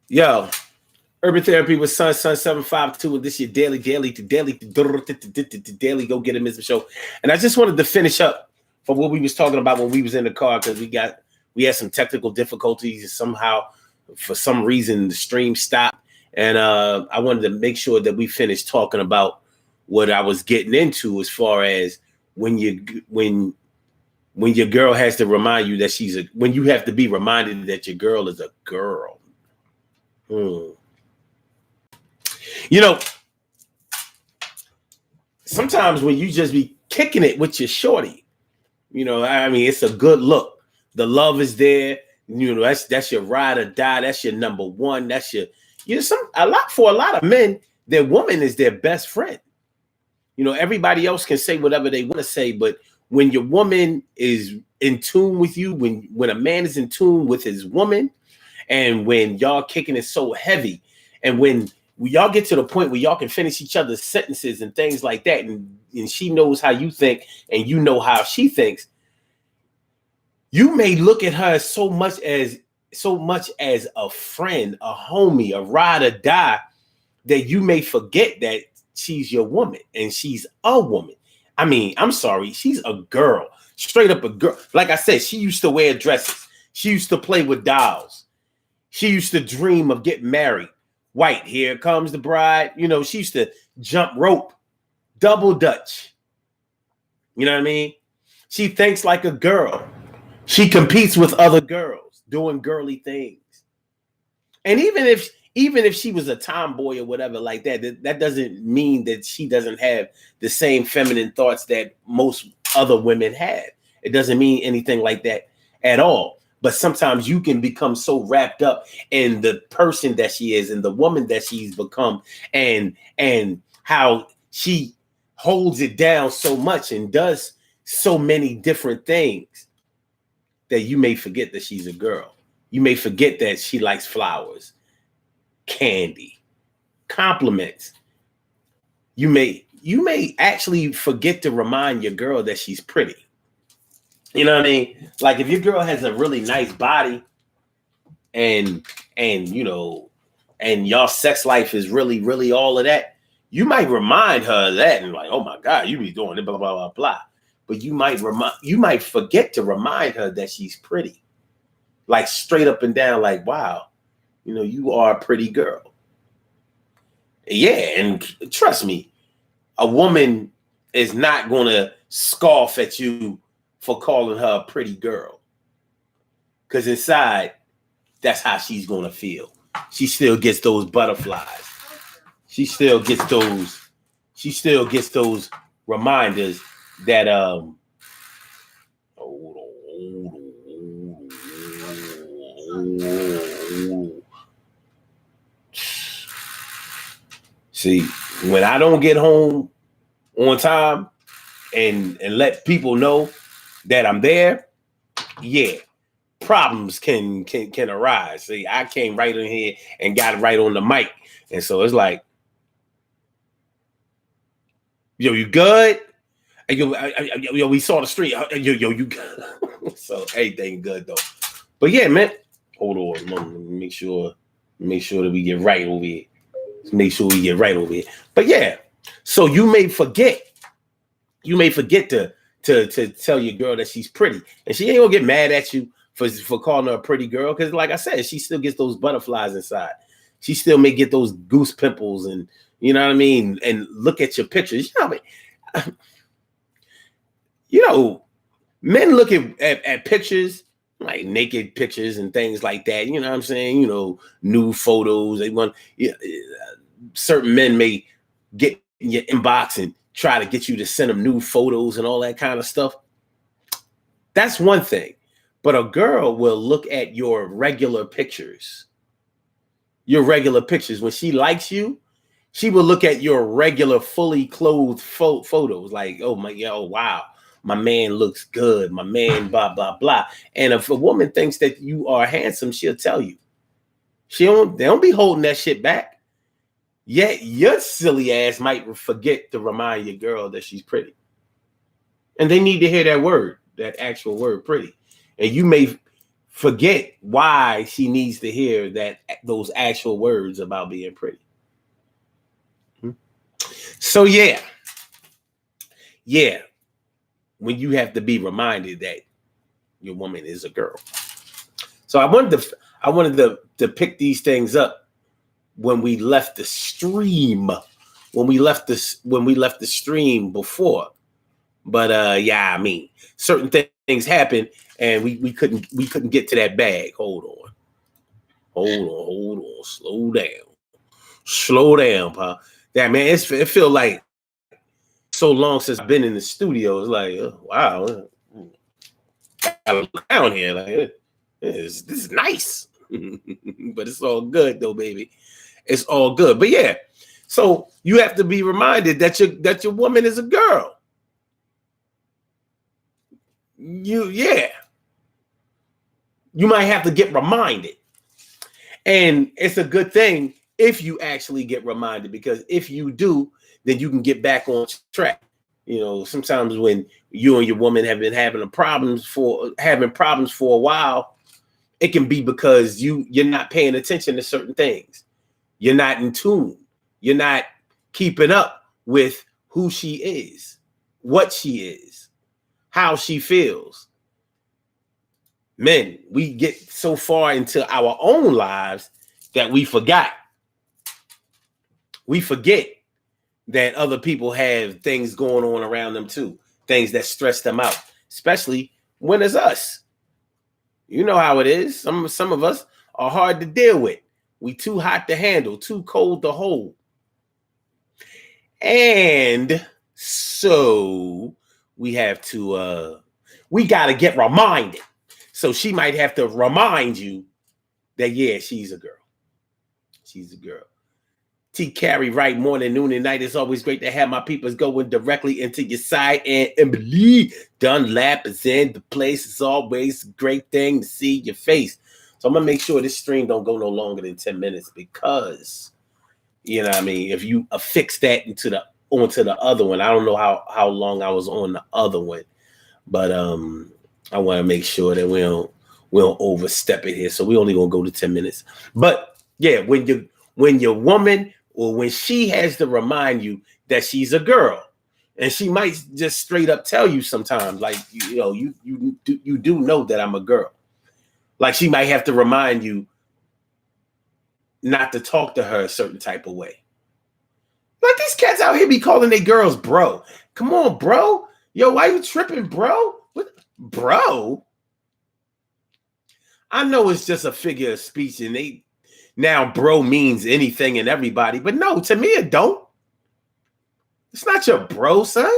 Yo, Urban Therapy with Sun 752, and this your daily go get a Mr. Show. And I just wanted to finish up for what we was talking about when we was in the car because we had some technical difficulties somehow. For some reason, the stream stopped, and I wanted to make sure that we finished talking about what I was getting into as far as when your girl has to remind you that when you have to be reminded that your girl is a girl. You know, sometimes when you just be kicking it with your shorty, I mean, it's a good look. The love is there. That's your ride or die. That's your number one. That's for a lot of men, their woman is their best friend. Everybody else can say whatever they want to say, but when your woman is in tune with you, when a man is in tune with his woman, and when y'all kicking it so heavy, and when y'all get to the point where y'all can finish each other's sentences and things like that, and she knows how you think and you know how she thinks, you may look at her so much as a friend, a homie, a ride or die, that you may forget that she's your woman and she's a woman. I mean, I'm sorry, she's a girl, straight up a girl. Like I said, she used to wear dresses. She used to play with dolls. She used to dream of getting married. White, here comes the bride. She used to jump rope, double dutch. You know what I mean? She thinks like a girl. She competes with other girls doing girly things. And even if she was a tomboy or whatever like that, that doesn't mean that she doesn't have the same feminine thoughts that most other women have. It doesn't mean anything like that at all. But sometimes you can become so wrapped up in the person that she is and the woman that she's become and how she holds it down so much and does so many different things that you may forget that she's a girl. You may forget that she likes flowers, candy, compliments. You may actually forget to remind your girl that she's pretty. You know what I mean? Like if your girl has a really nice body and y'all sex life is really, really all of that, you might remind her of that and like, oh my God, you be doing it, blah, blah, blah, blah. But you might forget to remind her that she's pretty. Like straight up and down, like, wow, you are a pretty girl. Yeah, and trust me, a woman is not gonna scoff at you for calling her a pretty girl. Because inside, that's how she's going to feel. She still gets those butterflies. She still gets those reminders that see, when I don't get home on time and let people know that I'm there, yeah, problems can arise. See, I came right in here and got it right on the mic, and so it's like, yo, you good? Yo, we saw the street. Yo, you good? So everything good though. But yeah, man, hold on, let me make sure that we get right over here. Make sure we get right over here. But yeah, so you may forget to tell your girl that she's pretty, and she ain't gonna get mad at you for calling her a pretty girl, because like I said, she still gets those butterflies inside. She still may get those goose pimples, and you know what I mean, and look at your pictures. Men look at pictures, like naked pictures and things like that. You know what I'm saying? New photos. They want certain men may get in your inbox and try to get you to send them new photos and all that kind of stuff. That's one thing. But a girl will look at your regular pictures. When she likes you, she will look at your regular fully clothed photos like, oh my, wow, my man looks good. My man, blah, blah, blah. And if a woman thinks that you are handsome, she'll tell you. They don't be holding that shit back. Yet your silly ass might forget to remind your girl that she's pretty. And they need to hear that word, that actual word, pretty. And you may forget why she needs to hear those actual words about being pretty. So yeah, when you have to be reminded that your woman is a girl. So I wanted to pick these things up when we left the stream. When we left the stream before. But yeah, I mean, certain things happen and we couldn't get to that bag. Hold on. Slow down, pa. Yeah, man, it feel like so long since I've been in the studio. It's like, wow, I look down here like this is nice. But it's all good though, baby. It's all good. But yeah, so you have to be reminded that your woman is a girl. You might have to get reminded. And it's a good thing if you actually get reminded, because if you do, then you can get back on track. You know, sometimes when you and your woman have been having problems for a while, it can be because you're not paying attention to certain things. You're not in tune. You're not keeping up with who she is, what she is, how she feels. Men, we get so far into our own lives that we forget that other people have things going on around them too, things that stress them out, especially when it's us. You know how it is. Some of us are hard to deal with. We too hot to handle, too cold to hold. And so we have to we got to get reminded. So she might have to remind you that, yeah, she's a girl. She's a girl. T. Carey, right, morning, noon, and night. It's always great to have my peoples going directly into your side. And Emily Dunlap is in the place. It's always a great thing to see your face. So I'm going to make sure this stream don't go no longer than 10 minutes because, you know what I mean, if you affix that onto the other one, I don't know how long I was on the other one, but I want to make sure that we don't overstep it here. So we only going to go to 10 minutes. But yeah, when your woman or when she has to remind you that she's a girl, and she might just straight up tell you sometimes, like, you do know that I'm a girl. Like she might have to remind you not to talk to her a certain type of way. Like these cats out here be calling their girls bro. Come on, bro. Yo, why you tripping, bro? What, bro? I know it's just a figure of speech, and now bro means anything and everybody, but no, to me it don't. It's not your bro, son.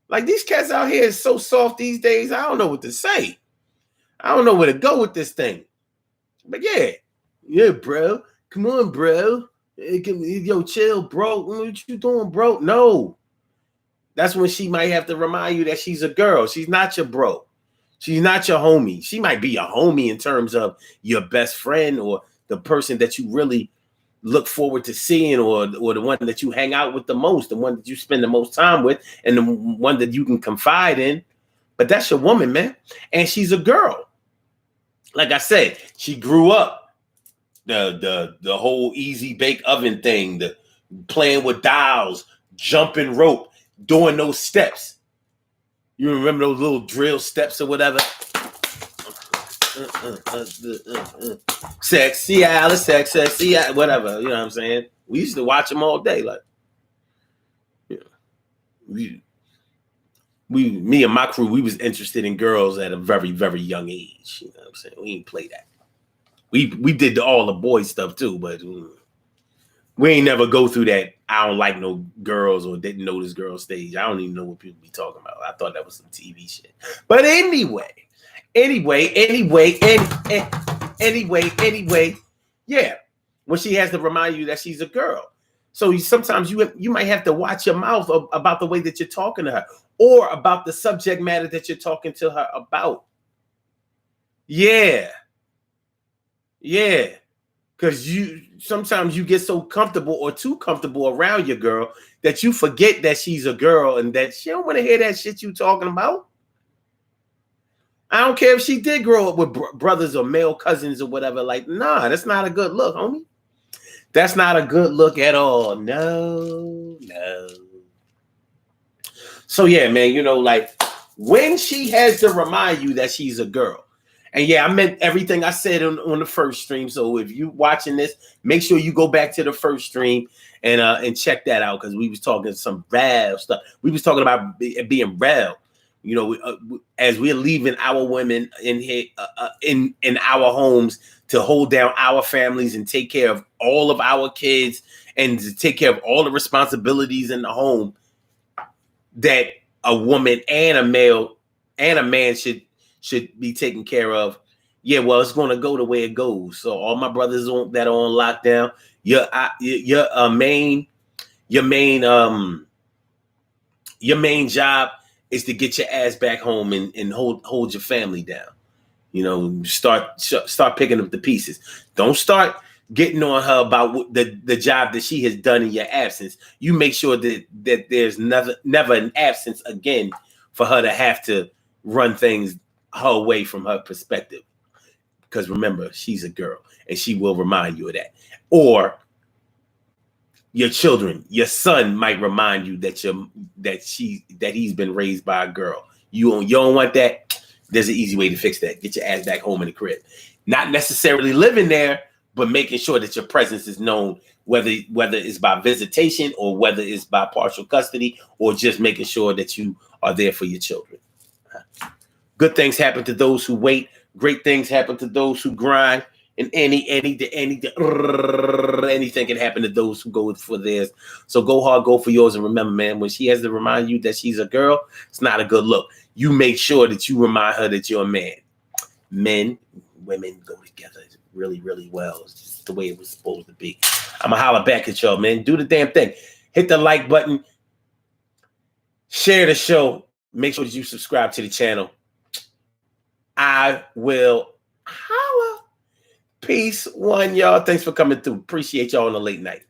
Like these cats out here is so soft these days. I don't know what to say. I don't know where to go with this thing. But yeah, bro. Come on, bro. Yo, chill, bro. What you doing, bro? No. That's when she might have to remind you that she's a girl. She's not your bro. She's not your homie. She might be a homie in terms of your best friend or the person that you really look forward to seeing, or the one that you hang out with the most, the one that you spend the most time with, and the one that you can confide in. But that's your woman, man. And she's a girl. Like I said, she grew up the whole easy bake oven thing, the playing with dolls, jumping rope, doing those steps. You remember those little drill steps or whatever? Sexy Alice, sexy, whatever. You know what I'm saying? We used to watch them all day. Like, me and my crew, we was interested in girls at a very, very young age. You know what I'm saying? We ain't play that. We did all the boy stuff too, but we ain't never go through that. I don't like no girls or didn't know this girl stage. I don't even know what people be talking about. I thought that was some TV shit. But anyway, yeah. When she has to remind you that she's a girl. So sometimes you might have to watch your mouth about the way that you're talking to her, or about the subject matter that you're talking to her about. Yeah. Because sometimes you get so comfortable or too comfortable around your girl that you forget that she's a girl and that she don't want to hear that shit you talking about. I don't care if she did grow up with brothers or male cousins or whatever. Like, nah, that's not a good look, homie. That's not a good look at all. No. So yeah, man, you know, like when she has to remind you that she's a girl. And yeah, I meant everything I said on the first stream. So if you watching this, make sure you go back to the first stream and check that out, because we was talking some real stuff. We was talking about being real. You know, as we're leaving our women in here, in our homes to hold down our families and take care of all of our kids and to take care of all the responsibilities in the home that a woman and a male and a man should be taken care of. Yeah, well, it's going to go the way it goes. So all my brothers that are on lockdown, your main job is to get your ass back home and hold your family down. You know, start picking up the pieces. Don't start getting on her about the job that she has done in your absence. You make sure that there's never an absence again for her to have to run things her way from her perspective. Because remember, she's a girl and she will remind you of that. Or your children, your son might remind you that he's been raised by a girl. You don't want that. There's an easy way to fix that. Get your ass back home in the crib. Not necessarily living there, but making sure that your presence is known, whether it's by visitation or whether it's by partial custody, or just making sure that you are there for your children. Good things happen to those who wait. Great things happen to those who grind. And anything can happen to those who go for theirs. So go hard, go for yours. And remember, man, when she has to remind you that she's a girl, it's not a good look. You make sure that you remind her that you're a man. Men, women go together really, really well. It's just the way it was supposed to be. I'm going to holler back at y'all, man. Do the damn thing. Hit the like button. Share the show. Make sure that you subscribe to the channel. I will holla. Peace. One, y'all. Thanks for coming through. Appreciate y'all on the late night.